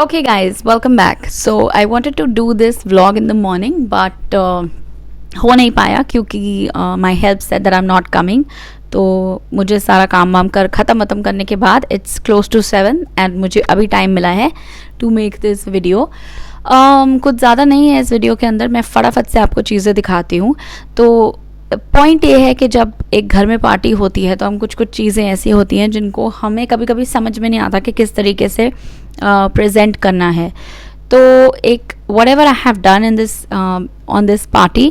Okay, guys, welcome back. So I wanted to do this vlog in the morning, but हो नहीं पाया क्योंकि my help said that I am not coming. तो मुझे सारा काम वाम कर ख़त्म करने के बाद इट्स क्लोज टू 7 एंड मुझे अभी टाइम मिला है टू मेक दिस वीडियो. कुछ ज़्यादा नहीं है इस वीडियो के अंदर, मैं फटाफट से आपको चीज़ें दिखाती हूँ. तो पॉइंट ये है कि जब एक घर में पार्टी होती है तो हम कुछ चीज़ें ऐसी होती हैं जिनको हमें कभी कभी समझ में नहीं आता कि किस तरीके से प्रेजेंट करना है. तो एक whatever I have done in this on this party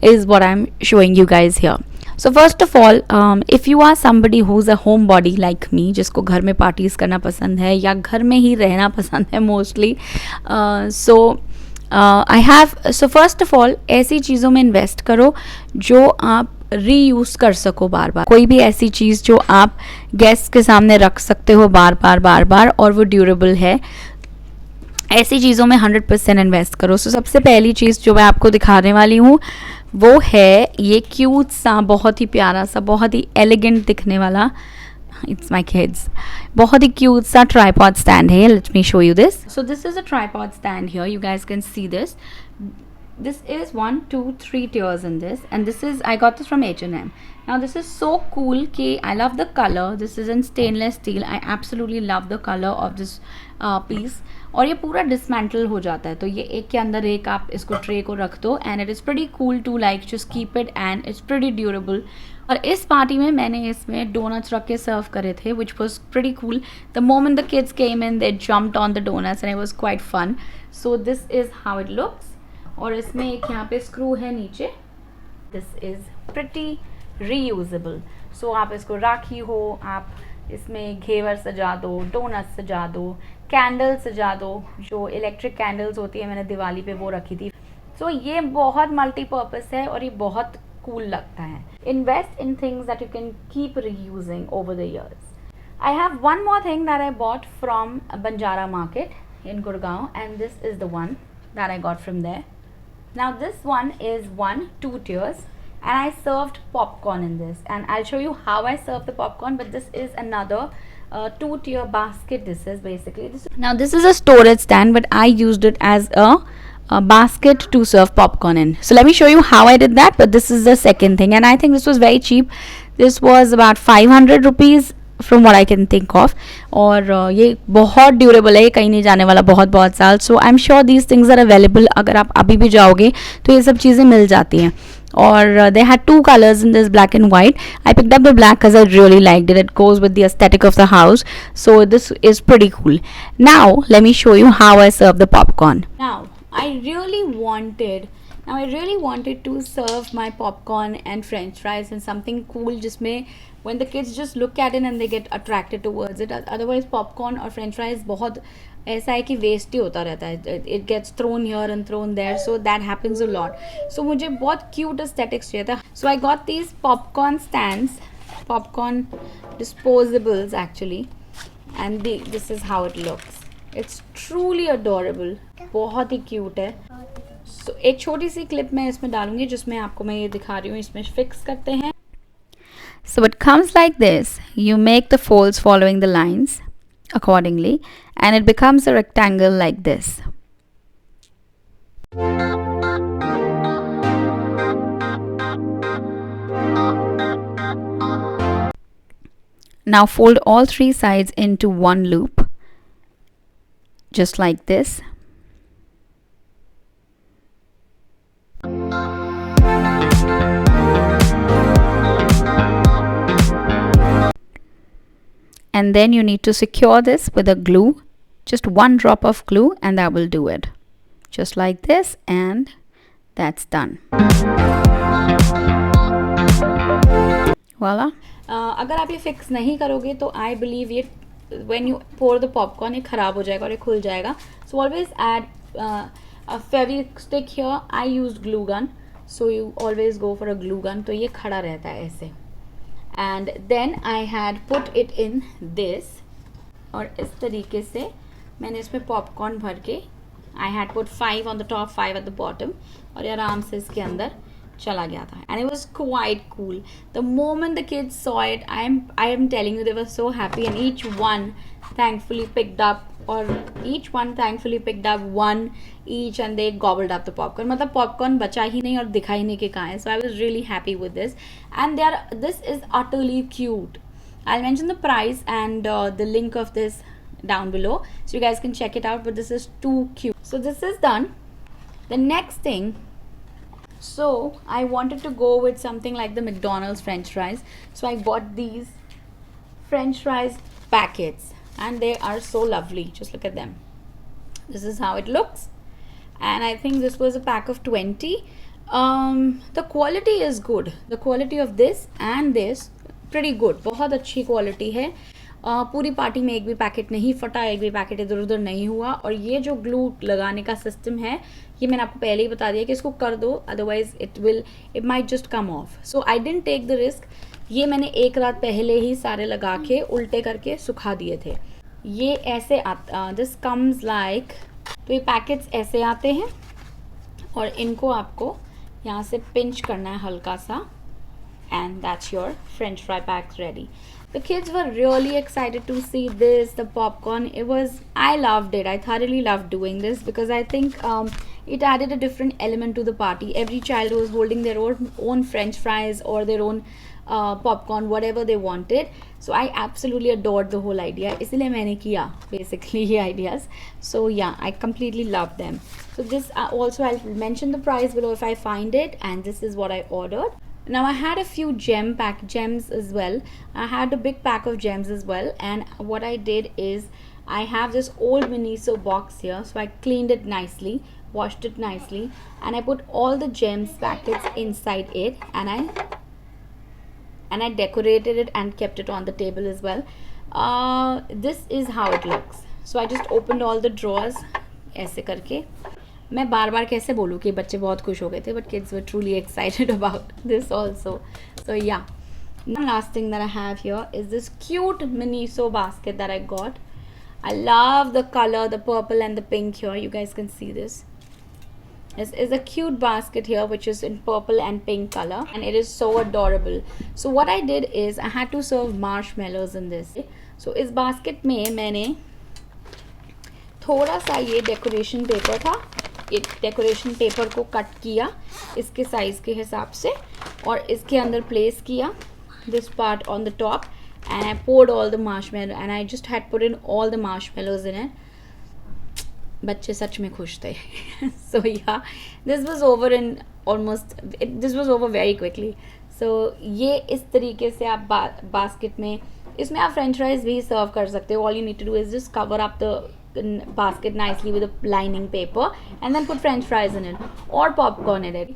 is what I am showing you guys here. So first of all, if you are somebody who is a homebody like me, जिसको घर में parties करना पसंद है या घर में ही रहना पसंद है mostly, I have so first of all ऐसी चीज़ों में इन्वेस्ट करो जो आप रीयूज़ कर सको बार बार. कोई भी ऐसी चीज़ जो आप गेस्ट के सामने रख सकते हो बार बार और वो ड्यूरेबल है, ऐसी चीज़ों में 100% इन्वेस्ट करो. सो सबसे पहली चीज़ जो मैं आपको दिखाने वाली हूँ वो है ये क्यूट सा, बहुत ही प्यारा सा, बहुत ही एलिगेंट दिखने वाला, इट्स माई किड्स, बहुत ही क्यूट सा ट्राईपॉड स्टैंड है. Let me show you this. So this is a tripod stand here, you guys can see this. This is 1 2 3 tiers in this, and this is, I got this from H&M. Now this is so cool कि I love the color. This is in stainless steel. I absolutely love the color of this piece. और ये पूरा dismantle हो जाता है, तो ये एक के अंदर एक आप इसको ट्रे को रख दो, and it is pretty cool to like just keep it, and it's pretty durable. और इस पार्टी में मैंने इसमें डोनट्स रख के सर्व करे थे, which was pretty cool. The moment the kids came in, they jumped on the donuts and it was quite fun. So this is how it looks. और इसमें एक यहाँ पे स्क्रू है नीचे. This is pretty reusable. So आप इसको राखी हो, आप इसमें घेवर सजा दो, डोनट्स सजा दो, कैंडल सजा दो. जो इलेक्ट्रिक कैंडल्स होती है मैंने दिवाली पे वो रखी थी. सो ये बहुत मल्टीपर्पज़ है और ये बहुत कूल लगता है. Invest in things that you can keep reusing over the years. I have one more thing that I bought from Banjara market in Gurgaon, and this is the one that I got from there. Now this one is 1 2 tiers, and I served popcorn in this, and I'll show you how I serve the popcorn. But this is another 2-tier basket. This is basically this. Now this is a storage stand, but I used it as a basket to serve popcorn in. So let me show you how I did that. But this is the second thing, and I think this was very cheap. This was about 500 rupees from what I can think of. और ये बहुत durable है, ये कहीं नहीं जाने वाला बहुत साल. So I am sure these things are available. अगर आप अभी भी जाओगे तो ये सब चीज़ें मिल जाती हैं. और they had 2 colors in this, black and white. I picked up the black because I really liked it. It goes with the aesthetic of the house. So this is pretty cool. Now let me show you how I serve the popcorn. Now I really wanted to serve my popcorn and french fries and something cool जिसमें when the kids just look at it and they get attracted towards it. Otherwise popcorn और french fries बहुत ऐसा है कि waste ही होता रहता है. It gets thrown here and thrown there, so that happens a lot. So मुझे बहुत cute aesthetics चाहिए था. So I got these popcorn stands, popcorn disposables actually, and this is how it looks. It's truly adorable. बहुत ही cute है. So, एक छोटी सी clip मैं इसमें डालूंगी जिसमें आपको मैं ये दिखा रही हूँ. इसमें फिक्स करते हैं. So it comes like this. You make the folds following the lines accordingly, and it becomes a rectangle like this. Now fold all 3 sides into one loop, just like this. And then you need to secure this with a glue, just 1 drop of glue, and that will do it. Just like this, and that's done. Voila. अगर आप ये fix नहीं करोगे तो I believe ये when you pour the popcorn ये ख़राब हो जाएगा और ये खुल जाएगा. So always add a Fevistick here. I used glue gun, so you always go for a glue gun. तो ये खड़ा रहता है ऐसे. And then I had put it in this, और इस तरीके से मैंने इसमें पॉपकॉर्न भर के I had put 5 on the top, 5 at the bottom, और ये आराम से इसके अंदर चला गया था. And it was quite cool. The moment the kids saw it, I am telling you, they were so happy, and each one thankfully picked up और each one thankfully picked up one each and they gobbled up the popcorn. मतलब popcorn बचा ही नहीं और दिखा ही नहीं कि कहाँ है. So I was really happy with this, and this is utterly cute. I'll mention the price and the link of this down below so you guys can check it out, but this is too cute. So this is done. The next thing, so I wanted to go with something like the McDonald's French fries, so I bought these French fries packets and they are so lovely. Just look at them. This is how it looks, and I think this was a pack of 20. The quality is good. The quality of this and this pretty good. बहुत अच्छी quality है. पूरी party में एक भी packet नहीं फटा, एक भी पैकेट इधर उधर नहीं हुआ. और ये जो ग्लू लगाने का सिस्टम है, ये मैंने आपको पहले ही बता दिया कि इसको कर दो, otherwise it might just come off. So I didn't take the risk. ये मैंने एक रात पहले ही सारे लगा के उल्टे करके सुखा दिए थे. ये ऐसे दिस कम्स लाइक, तो ये पैकेट्स ऐसे आते हैं और इनको आपको यहाँ से पिंच करना है हल्का सा, and that's your French fry packs ready. The kids were really excited to see this, the popcorn. I loved it. I thoroughly loved doing this because I think it added a different element to the party. Every child was holding their own French fries or their own popcorn, whatever they wanted. So I absolutely adored the whole idea. इसलिए मैंने किया basically ये ideas. So yeah, I completely loved them. So this also I'll mention the price below if I find it, and this is what I ordered. Now I had a few gems as well. I had a big pack of gems as well, and what I did is I have this old Miniso box here, so I cleaned it nicely, washed it nicely, and I put all the gems packets inside it, and I decorated it and kept it on the table as well. This is how it looks. So I just opened all the drawers ऐसे करके. मैं बार बार कैसे बोलूँ कि बच्चे बहुत खुश हो गए थे, but kids were truly excited about this also. So yeah. One last thing that I have here is this cute Miniso basket that I got. I love the color, the purple and the pink here. You guys can see this. This is a cute basket here which is in purple and pink color, and it is so adorable. So what I did is I had to serve marshmallows in this. So इस basket में मैंने थोड़ा सा ये decoration paper था, एक decoration paper को cut किया इसके साइज़ के हिसाब से और इसके अंदर प्लेस किया this part on the top, and I poured all the marshmallow and I just had put in all the marshmallows in it. बच्चे सच में खुश थे. So yeah, this was over very quickly. So ये इस तरीके से आप बास्केट में, इसमें आप फ्रेंच फ्राइज भी सर्व कर सकते हो. All you need to do is just cover up the basket nicely with a lining paper and then put french fries in it or popcorn in it.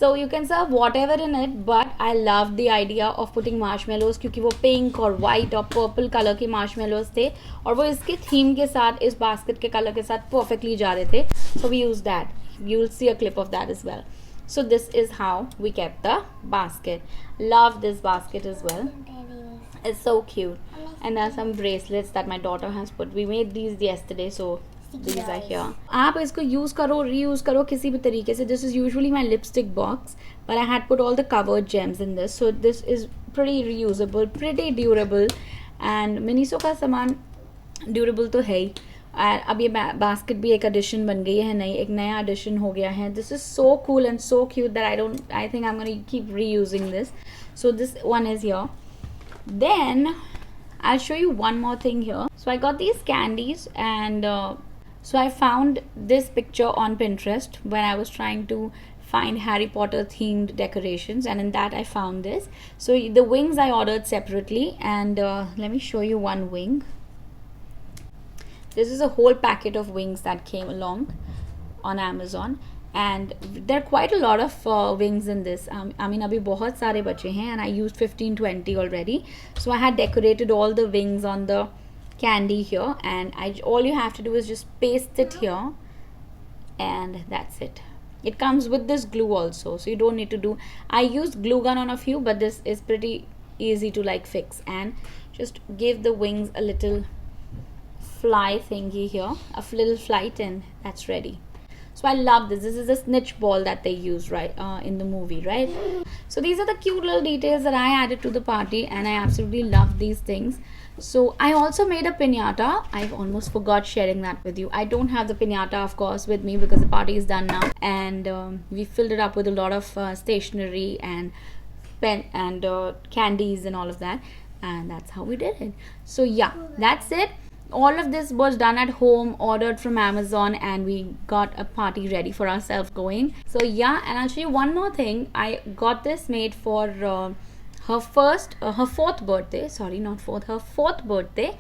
So you can serve whatever in it, but I loved the idea of putting marshmallows क्योंकि वो pink और white और purple color के marshmallows थे और वो इसके theme के साथ, इस basket के color के साथ perfectly जा रहे थे. So we used that. You will see a clip of that as well. So this is how we kept the basket. Love this basket as well. It's so cute. And there are some bracelets that my daughter has put. We made these yesterday, so these are here. आप इसको use करो, reuse करो किसी भी तरीके से. This is usually my lipstick box, but I had put all the covered gems in this. So this is pretty reusable, pretty durable, and Miniso का सामान durable तो है ही. अब ये basket भी एक addition बन गई है, नई एक नया addition हो गया है. This is so cool and so cute that I think I'm going to keep reusing this. So this one is here. Then I'll show you one more thing here. So I got these candies, and so I found this picture on Pinterest when I was trying to find Harry Potter themed decorations, and in that I found this. So the wings I ordered separately, and let me show you one wing. This is a whole packet of wings that came along on Amazon, and there are quite a lot of wings in this. I mean abhi bahut sare bache hain, and I used 15-20 already. So I had decorated all the wings on the candy here, and all you have to do is just paste it here, and that's it. It comes with this glue also, so you don't need to do. I used glue gun on a few, but this is pretty easy to like fix, and just give the wings a little fly thingy here, a little flight, and that's ready. So I love this. This is a snitch ball that they use in the movie, right? So these are the cute little details that I added to the party, and I absolutely love these things. So I also made a piñata. I've almost forgot sharing that with you. I don't have the piñata, of course, with me because the party is done now, and we filled it up with a lot of stationery and pen and candies and all of that, and that's how we did it. So yeah, that's it. All of this was done at home, ordered from Amazon, and we got a party ready for ourselves going. So yeah, and I'll show you one more thing. I got this made for her fourth birthday. Sorry, not fourth, her fourth birthday.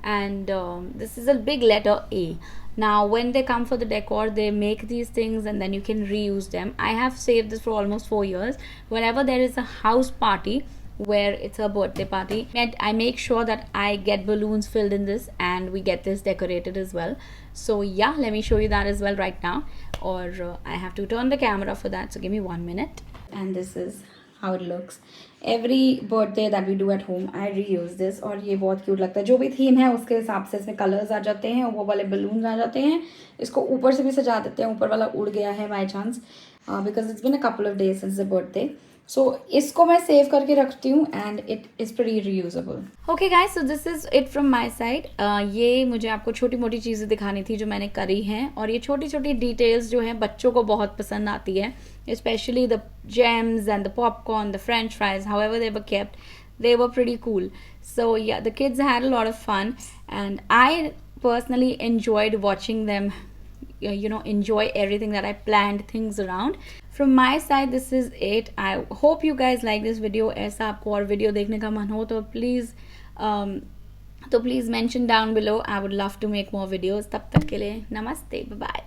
And this is a big letter A. Now when they come for the decor, they make these things and then you can reuse them. I have saved this for almost 4 years. Whenever there is a house party where it's a birthday party, and I make sure that I get balloons filled in this and we get this decorated as well. So yeah, let me show you that as well right now, or I have to turn the camera for that, so give me 1 minute. And this is how it looks. Every birthday that we do at home I reuse this, और ये बहुत cute लगता है. जो भी theme है उसके हिसाब से इसमें कलर्स आ जाते हैं, वो वाले बलून्स आ जाते हैं. इसको ऊपर से भी सजा देते हैं. ऊपर वाला उड़ गया है by chance, because it's been a couple of days since the birthday. So इसको मैं सेव करके रखती हूँ and it is pretty reusable. Okay guys, so this is it from my side. ये मुझे आपको छोटी मोटी चीज़ें दिखानी थी जो मैंने करी हैं, और ये छोटी छोटी डिटेल्स जो हैं बच्चों को बहुत पसंद आती है, especially the gems and the popcorn, the french fries, however they were kept, they were pretty cool. So yeah, the kids had a lot of fun and I personally enjoyed watching them enjoy everything that I planned things around. From my side, this is it. I hope you guys like this video. ऐसा आपको और video देखने का मन हो तो please mention down below. I would love to make more videos. तब तक के लिए नमस्ते, bye bye.